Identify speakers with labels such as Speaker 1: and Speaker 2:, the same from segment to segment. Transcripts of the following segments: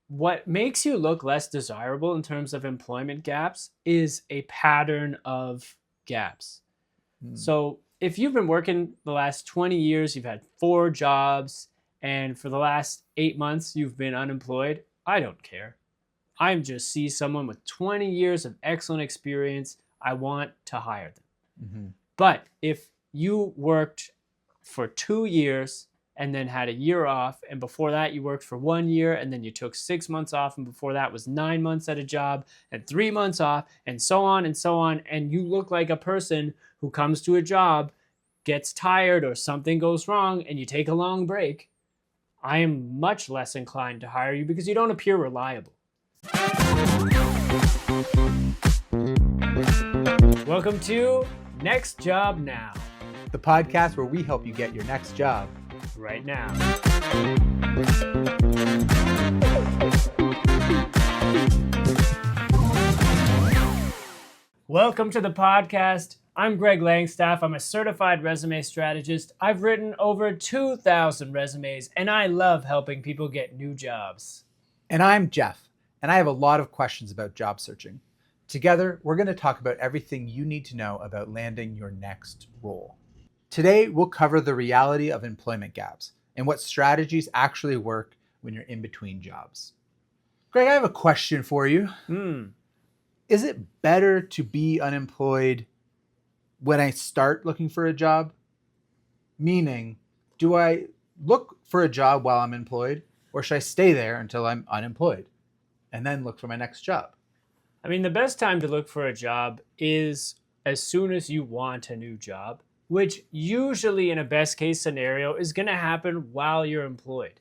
Speaker 1: what makes you look less desirable in terms of employment gaps is a pattern of gaps. So if you've been working the last 20 years, you've had 4 jobs, and for the last 8 months, you've been unemployed, I don't care. I just see someone with 20 years of excellent experience. I want to hire them. But if you worked for 2 years and then had a year off, and before that you worked for 1 year, and then you took 6 months off, and before that was 9 months at a job, and 3 months off, and so on, and you look like a person who comes to a job, gets tired, or something goes wrong, and you take a long break, I am much less inclined to hire you because you don't appear reliable. Welcome to Next Job Now,
Speaker 2: the podcast where we help you get your next job
Speaker 1: right now. Welcome to the podcast. I'm Greg Langstaff. I'm a certified resume strategist. I've written over 2,000 resumes, and I love helping people get new jobs.
Speaker 2: And I'm Jeff, and I have a lot of questions about job searching. Together, we're going to talk about everything you need to know about landing your next role. Today, we'll cover the reality of employment gaps and what strategies actually work when you're in between jobs. Greg, I have a question for you. Is it better to be unemployed when I start looking for a job? Meaning, do I look for a job while I'm employed, or should I stay there until I'm unemployed and then look for my next job?
Speaker 1: I mean, the best time to look for a job is as soon as you want a new job, which usually in a best case scenario is going to happen while you're employed.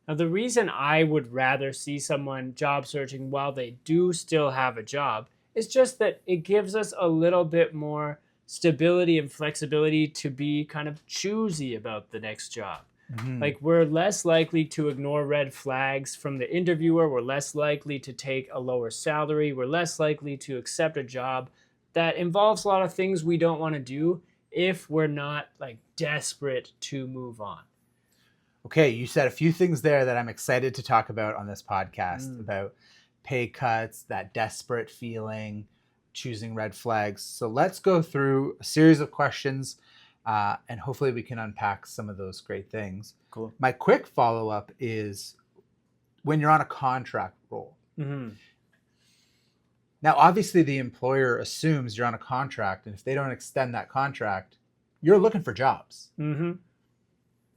Speaker 1: Now, the reason I would rather see someone job searching while they do still have a job is just that it gives us a little bit more stability and flexibility to be kind of choosy about the next job. Like, we're less likely to ignore red flags from the interviewer. We're less likely to take a lower salary. We're less likely to accept a job that involves a lot of things we don't want to do if we're not like desperate to move on.
Speaker 2: Okay, you said a few things there that I'm excited to talk about on this podcast about pay cuts, that desperate feeling, choosing red flags. So let's go through a series of questions and hopefully we can unpack some of those great things.
Speaker 1: Cool.
Speaker 2: My quick follow-up is when you're on a contract role. Now, obviously the employer assumes you're on a contract, and if they don't extend that contract, you're looking for jobs.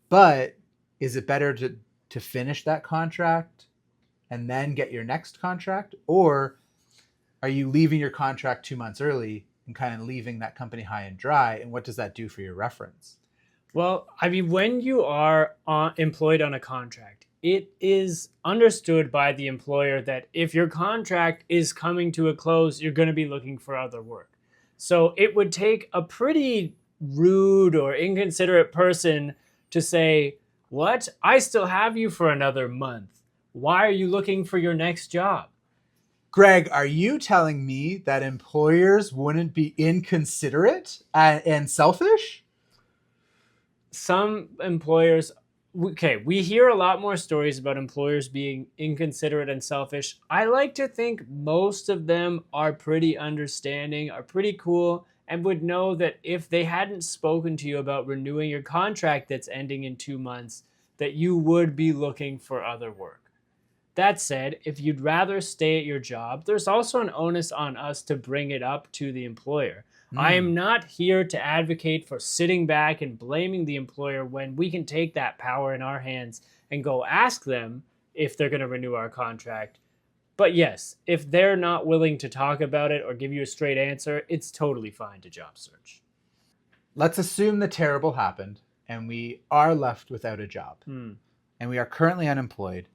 Speaker 2: But is it better to finish that contract and then get your next contract? Or are you leaving your contract 2 months early and kind of leaving that company high and dry? And what does that do for your reference?
Speaker 1: Well, I mean, when you are employed on a contract, it is understood by the employer that if your contract is coming to a close, you're going to be looking for other work. So it would take a pretty rude or inconsiderate person to say, "What? I still have you for another month. Why are you looking for your next job?"
Speaker 2: Greg, are you telling me that employers wouldn't be inconsiderate and selfish?
Speaker 1: Some employers, we hear a lot more stories about employers being inconsiderate and selfish. I like to think most of them are pretty understanding, are pretty cool, and would know that if they hadn't spoken to you about renewing your contract that's ending in 2 months, that you would be looking for other work. That said, if you'd rather stay at your job, there's also an onus on us to bring it up to the employer. I am not here to advocate for sitting back and blaming the employer when we can take that power in our hands and go ask them if they're going to renew our contract. But yes, if they're not willing to talk about it or give you a straight answer, it's totally fine to job search.
Speaker 2: Let's assume the terrible happened and we are left without a job and we are currently unemployed.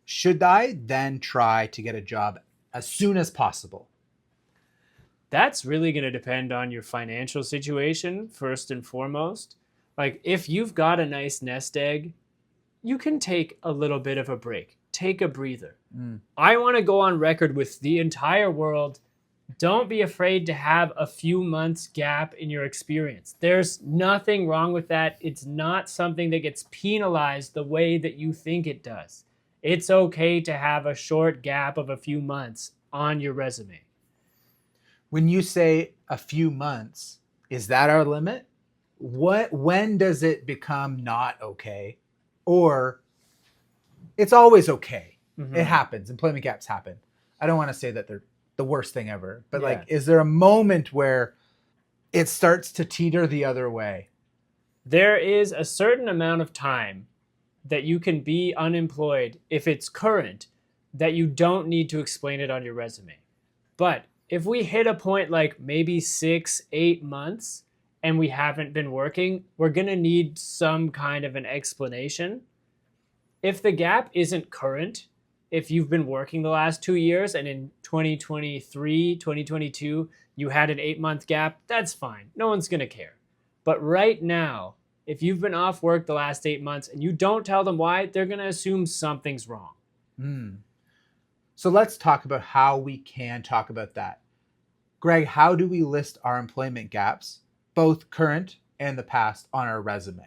Speaker 2: Should I then try to get a job as soon as possible?
Speaker 1: That's really going to depend on your financial situation, first and foremost. Like, if you've got a nice nest egg, you can take a little bit of a break. Take a breather. I want to go on record with the entire world. Don't be afraid to have a few months gap in your experience. There's nothing wrong with that. It's not something that gets penalized the way that you think it does. It's okay to have a short gap of a few months on your resume.
Speaker 2: When you say a few months, is that our limit? When does it become not okay? Or it's always okay.
Speaker 1: Mm-hmm.
Speaker 2: It happens. Employment gaps happen. I don't want to say that they're the worst thing ever, but
Speaker 1: Yeah.
Speaker 2: like, is there a moment where it starts to teeter the other way?
Speaker 1: There is a certain amount of time that you can be unemployed if it's current, that you don't need to explain it on your resume. But if we hit a point like maybe 6-8 months and we haven't been working, we're going to need some kind of an explanation. If the gap isn't current, if you've been working the last 2 years and in 2023, 2022, you had an 8-month gap, that's fine. No one's going to care. But right now, if you've been off work the last 8 months and you don't tell them why, they're going to assume something's wrong.
Speaker 2: So let's talk about how we can talk about that. Greg, how do we list our employment gaps, both current and the past, on our resume?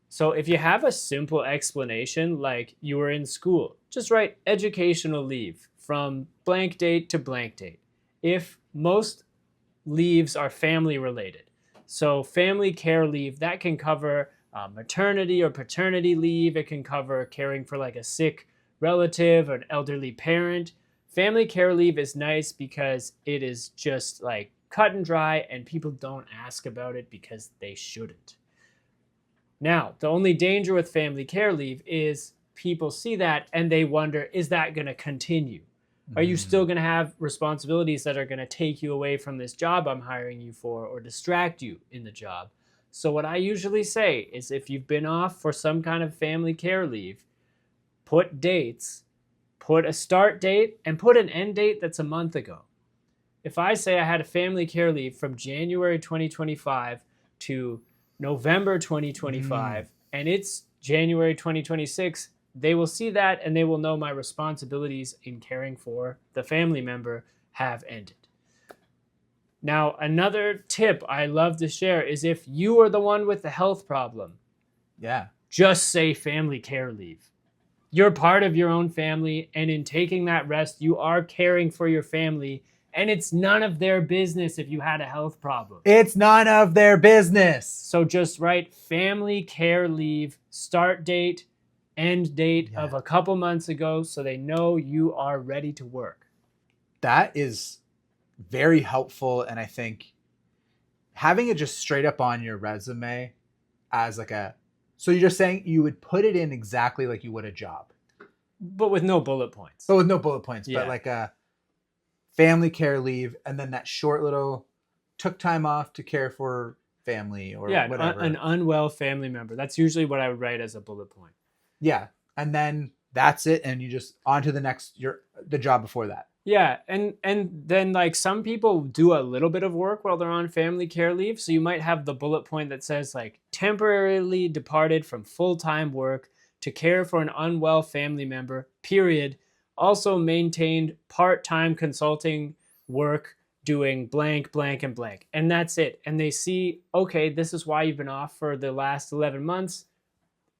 Speaker 1: So if you have a simple explanation like you were in school, just write educational leave from blank date to blank date. If most leaves are family related, so family care leave, that can cover maternity or paternity leave. It can cover caring for like a sick relative or an elderly parent. Family care leave is nice because it is just like cut and dry and people don't ask about it because they shouldn't. Now, the only danger with family care leave is people see that and they wonder, is that going to continue? Are you still going to have responsibilities that are going to take you away from this job I'm hiring you for or distract you in the job? So what I usually say is if you've been off for some kind of family care leave, put dates, put a start date, and put an end date that's a month ago. If I say I had a family care leave from January 2025 to November 2025, and it's January 2026, they will see that and they will know my responsibilities in caring for the family member have ended. Now, another tip I love to share is if you are the one with the health problem, just say family care leave. You're part of your own family, and in taking that rest, you are caring for your family, and it's none of their business if you had a health problem.
Speaker 2: It's none of their business.
Speaker 1: So just write family care leave, start date, end date of a couple months ago so they know you are ready to work.
Speaker 2: That is very helpful, and I think having it just straight up on your resume as like so you're just saying you would put it in exactly like you would a job.
Speaker 1: But with no bullet points.
Speaker 2: But with no bullet points, but like a family care leave, and then that short little took time off to care for family or whatever.
Speaker 1: An unwell family member. That's usually what I would write as a bullet point.
Speaker 2: Yeah. And then that's it. And you just on to the next, the job before that.
Speaker 1: Yeah. And then like some people do a little bit of work while they're on family care leave. So you might have the bullet point that says like temporarily departed from full-time work to care for an unwell family member, period. Also maintained part-time consulting work doing blank, blank, and blank. And that's it. And they see, okay, this is why you've been off for the last 11 months.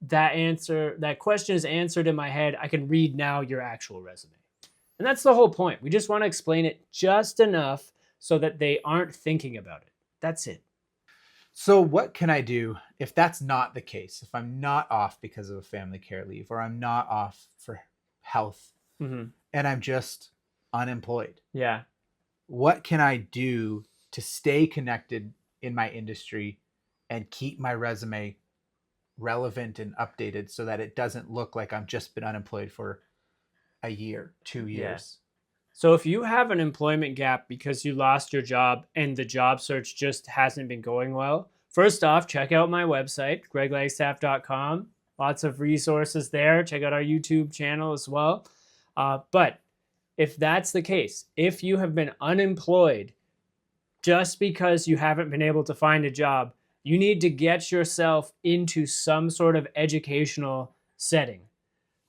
Speaker 1: That question is answered in my head. I can read now your actual resume. And that's the whole point. We just want to explain it just enough so that they aren't thinking about it. That's it.
Speaker 2: So what can I do if that's not the case? If I'm not off because of a family care leave, or I'm not off for health, and I'm just unemployed?
Speaker 1: Yeah.
Speaker 2: What can I do to stay connected in my industry and keep my resume relevant and updated so that it doesn't look like I've just been unemployed for a year, 2 years?
Speaker 1: So if you have an employment gap because you lost your job and the job search just hasn't been going well, first off, check out my website, greglangstaff.com. Lots of resources there. Check out our YouTube channel as well. But if that's the case, if you have been unemployed just because you haven't been able to find a job, you need to get yourself into some sort of educational setting,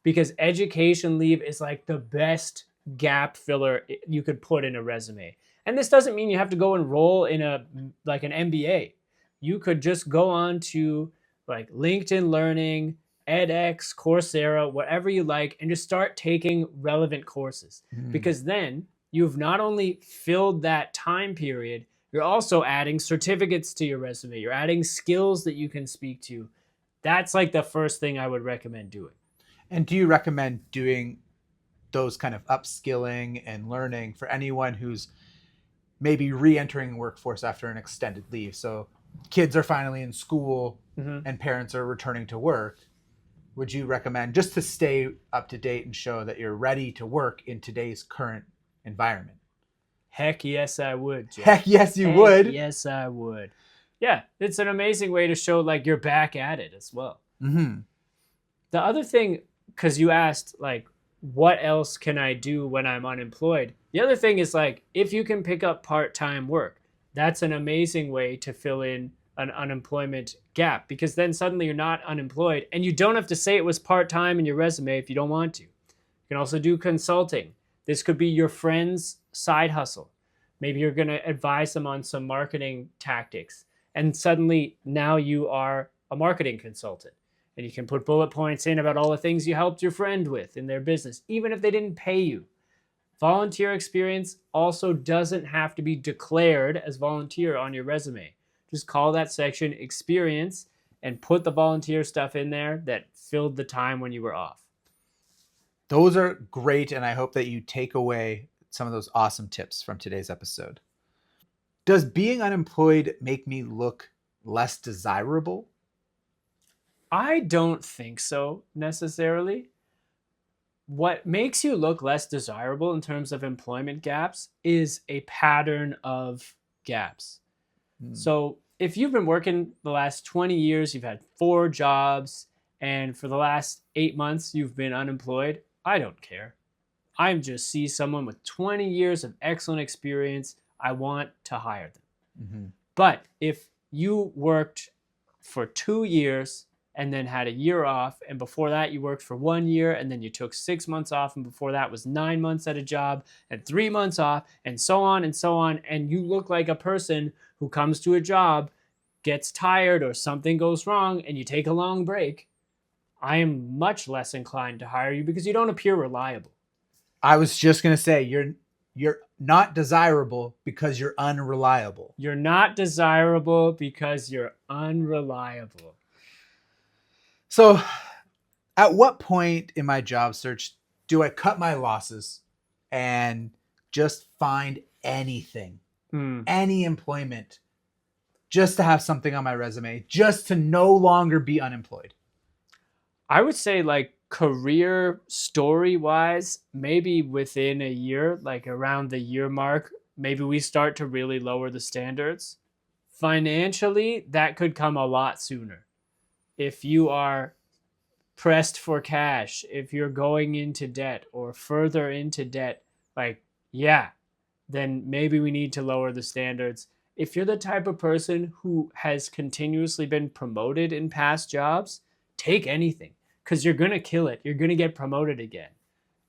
Speaker 1: because education leave is like the best gap filler you could put in a resume. And this doesn't mean you have to go enroll in an MBA. You could just go on to like LinkedIn Learning edX, Coursera, whatever you like, and just start taking relevant courses. Because then you've not only filled that time period, you're also adding certificates to your resume. You're adding skills that you can speak to. That's like the first thing I would recommend doing.
Speaker 2: And do you recommend doing those kind of upskilling and learning for anyone who's maybe re-entering the workforce after an extended leave? So kids are finally in school and parents are returning to work. Would you recommend, just to stay up to date and show that you're ready to work in today's current environment?
Speaker 1: Heck yes, I would, Jeff.
Speaker 2: Heck yes, you would.
Speaker 1: Yes, I would. Yeah, it's an amazing way to show like you're back at it as well. The other thing, because you asked like, what else can I do when I'm unemployed? The other thing is like, if you can pick up part-time work, that's an amazing way to fill in an unemployment gap, because then suddenly you're not unemployed and you don't have to say it was part-time in your resume if you don't want to. You can also do consulting. This could be your friend's side hustle. Maybe you're going to advise them on some marketing tactics, and suddenly now you are a marketing consultant. And you can put bullet points in about all the things you helped your friend with in their business, even if they didn't pay you. Volunteer experience also doesn't have to be declared as volunteer on your resume. Just call that section experience and put the volunteer stuff in there that filled the time when you were off.
Speaker 2: Those are great, and I hope that you take away some of those awesome tips from today's episode. Does being unemployed make me look less desirable?
Speaker 1: I don't think so necessarily. What makes you look less desirable in terms of employment gaps is a pattern of gaps. So if you've been working the last 20 years, you've had 4 jobs, and for the last 8 months you've been unemployed, I don't care. I just see someone with 20 years of excellent experience. I want to hire them. But if you worked for 2 years and then had a year off, and before that you worked for 1 year, and then you took 6 months off, and before that was 9 months at a job, and 3 months off, and so on, and you look like a person who comes to a job, gets tired, or something goes wrong, and you take a long break, I am much less inclined to hire you because you don't appear reliable.
Speaker 2: I was just going to say, you're not desirable because you're unreliable.
Speaker 1: You're not desirable because you're unreliable.
Speaker 2: So at what point in my job search do I cut my losses and just find anything, any employment, just to have something on my resume, just to no longer be unemployed?
Speaker 1: I would say like career story wise, maybe within a year, like around the year mark, maybe we start to really lower the standards. Financially, that could come a lot sooner. If you are pressed for cash, if you're going into debt or further into debt, like, yeah, then maybe we need to lower the standards. If you're the type of person who has continuously been promoted in past jobs, take anything, because you're going to kill it. You're going to get promoted again.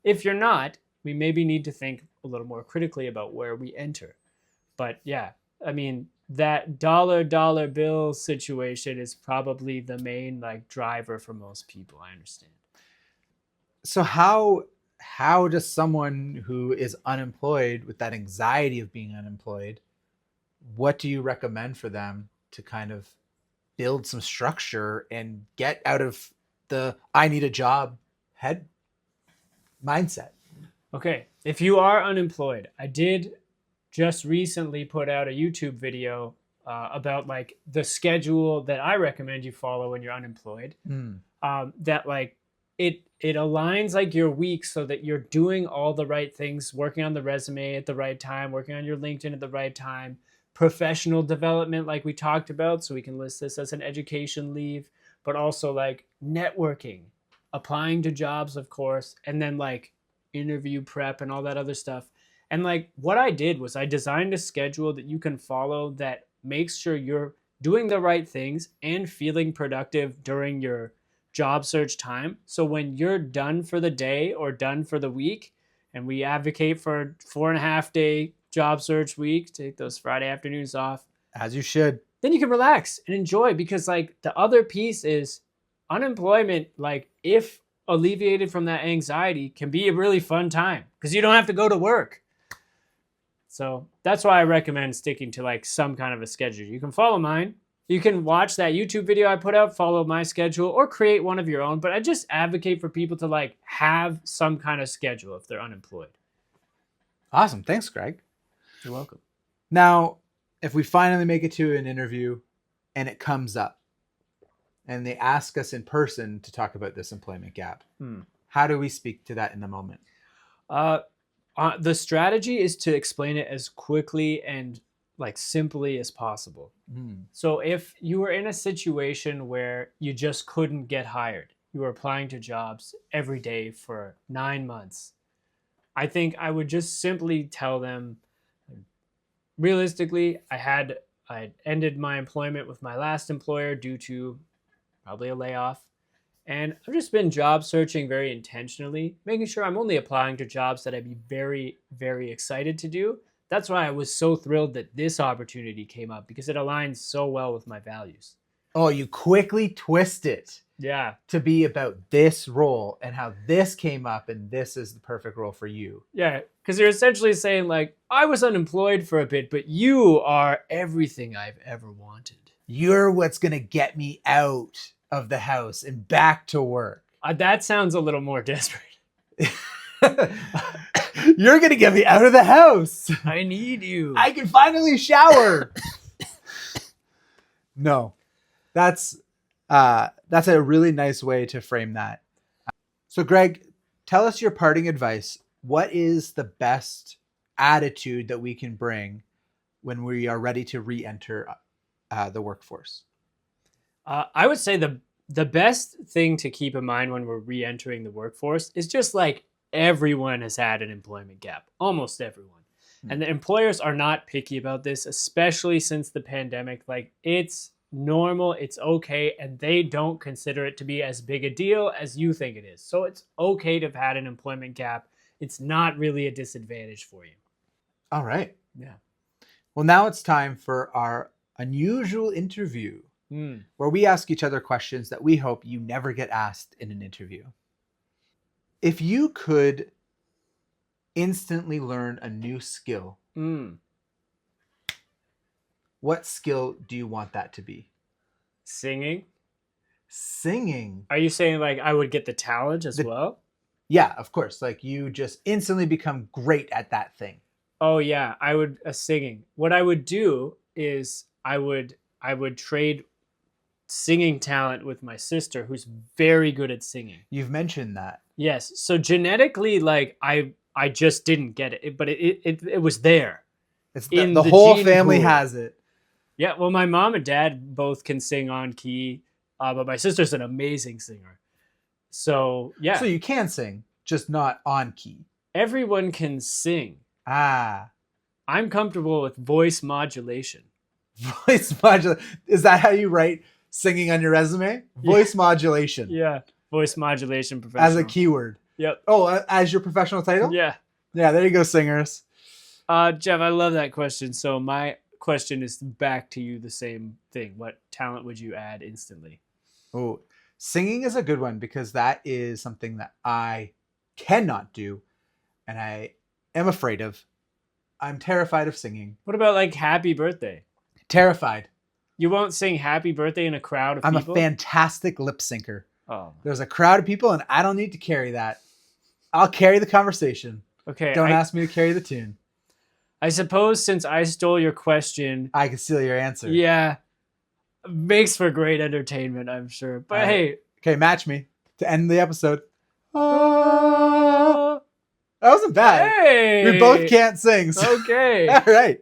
Speaker 1: If you're not, we maybe need to think a little more critically about where we enter. But yeah, I mean, that dollar bill situation is probably the main like driver for most people. I understand.
Speaker 2: So how does someone who is unemployed, with that anxiety of being unemployed, what do you recommend for them to kind of build some structure and get out of the I need a job head mindset?
Speaker 1: Okay, if you are unemployed, I did just recently put out a YouTube video about like the schedule that I recommend you follow when you're unemployed. That like it aligns like your week so that you're doing all the right things, working on the resume at the right time, working on your LinkedIn at the right time, professional development like we talked about, so we can list this as an education leave, but also like networking, applying to jobs, of course, and then like interview prep and all that other stuff. And like what I did was I designed a schedule that you can follow that makes sure you're doing the right things and feeling productive during your job search time. So when you're done for the day or done for the week, and we advocate for a 4.5-day job search week, take those Friday afternoons off.
Speaker 2: As you should.
Speaker 1: Then you can relax and enjoy, because like the other piece is unemployment, like if alleviated from that anxiety, can be a really fun time because you don't have to go to work. So that's why I recommend sticking to like some kind of a schedule. You can follow mine. You can watch that YouTube video I put out, follow my schedule, or create one of your own. But I just advocate for people to like have some kind of schedule if they're unemployed.
Speaker 2: Awesome. Thanks, Greg.
Speaker 1: You're welcome.
Speaker 2: Now, if we finally make it to an interview and it comes up and they ask us in person to talk about this employment gap, how do we speak to that in the moment?
Speaker 1: The strategy is to explain it as quickly and like simply as possible. So if you were in a situation where you just couldn't get hired, you were applying to jobs every day for 9 months, I think I would just simply tell them, realistically, I ended my employment with my last employer due to probably a layoff. And I've just been job searching very intentionally, making sure I'm only applying to jobs that I'd be very, very excited to do. That's why I was so thrilled that this opportunity came up because it aligns so well with my values.
Speaker 2: Oh, you quickly twist it.
Speaker 1: Yeah.
Speaker 2: To be about this role and how this came up and this is the perfect role for you.
Speaker 1: Yeah, because you're essentially saying like, I was unemployed for a bit, but you are everything I've ever wanted.
Speaker 2: You're what's going to get me out of the house and back to work.
Speaker 1: That sounds a little more desperate.
Speaker 2: You're going to get me out of the house.
Speaker 1: I need you.
Speaker 2: I can finally shower. No, that's a really nice way to frame that. So Greg, tell us your parting advice. What is the best attitude that we can bring when we are ready to re-enter the workforce?
Speaker 1: I would say the best thing to keep in mind when we're re-entering the workforce is just like everyone has had an employment gap, almost everyone. And the employers are not picky about this, especially since the pandemic. Like it's normal, it's okay, and they don't consider it to be as big a deal as you think it is. So it's okay to have had an employment gap. It's not really a disadvantage for you.
Speaker 2: All right.
Speaker 1: Yeah.
Speaker 2: Well, now it's time for our unusual interview, where we ask each other questions that we hope you never get asked in an interview. If you could instantly learn a new skill, what skill do you want that to be?
Speaker 1: Singing.
Speaker 2: Singing.
Speaker 1: Are you saying like I would get the talent as well?
Speaker 2: Yeah, of course. Like you just instantly become great at that thing.
Speaker 1: Oh yeah, I would singing. What I would do is I would trade singing talent with my sister, who's very good at singing.
Speaker 2: You've mentioned that.
Speaker 1: Yes. So genetically, like I just didn't get it, but it was there.
Speaker 2: It's the whole family
Speaker 1: pool.
Speaker 2: has it.
Speaker 1: Yeah. Well, my mom and dad both can sing on key, but my sister's an amazing singer. So yeah.
Speaker 2: So you can sing, just not on key.
Speaker 1: Everyone can sing. I'm comfortable with voice modulation.
Speaker 2: Voice modulation. Is that how you write singing on your resume? Voice modulation.
Speaker 1: Yeah. Voice modulation professional.
Speaker 2: As a keyword.
Speaker 1: Yep.
Speaker 2: Oh, as your professional title?
Speaker 1: Yeah.
Speaker 2: Yeah, there you go, singers.
Speaker 1: Jeff, I love that question. So my question is back to you, the same thing. What talent would you add instantly?
Speaker 2: Oh, singing is a good one because that is something that I cannot do and I am afraid of. I'm terrified of singing.
Speaker 1: What about like happy birthday?
Speaker 2: Terrified.
Speaker 1: You won't sing happy birthday in a crowd of people?
Speaker 2: I'm a fantastic lip syncer.
Speaker 1: Oh.
Speaker 2: There's a crowd of people and I don't need to carry that. I'll carry the conversation.
Speaker 1: Okay.
Speaker 2: Don't ask me to carry the tune.
Speaker 1: I suppose since I stole your question,
Speaker 2: I can steal your answer.
Speaker 1: Yeah. Makes for great entertainment, I'm sure. But hey.
Speaker 2: Okay, match me to end the episode. That wasn't bad.
Speaker 1: Hey.
Speaker 2: We both can't sing. So.
Speaker 1: Okay.
Speaker 2: All right.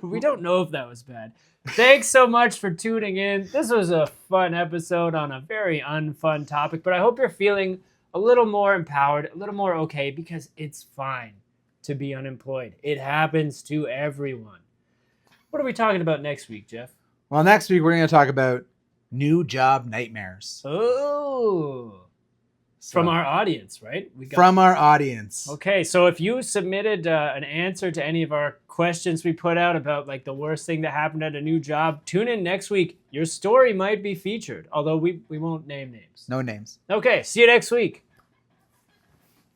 Speaker 1: We don't know if that was bad. Thanks so much for tuning in. This was a fun episode on a very unfun topic, but I hope you're feeling a little more empowered, a little more okay, because it's fine to be unemployed. It happens to everyone. What are we talking about next week, Jeff?
Speaker 2: Well, next week we're going to talk about new job nightmares.
Speaker 1: Oh. From
Speaker 2: So,
Speaker 1: our audience, right?
Speaker 2: from our audience.
Speaker 1: Okay, so if you submitted an answer to any of our questions we put out about like the worst thing that happened at a new job, tune in next week. Your story might be featured, although we won't name names.
Speaker 2: No names.
Speaker 1: Okay, see you next week.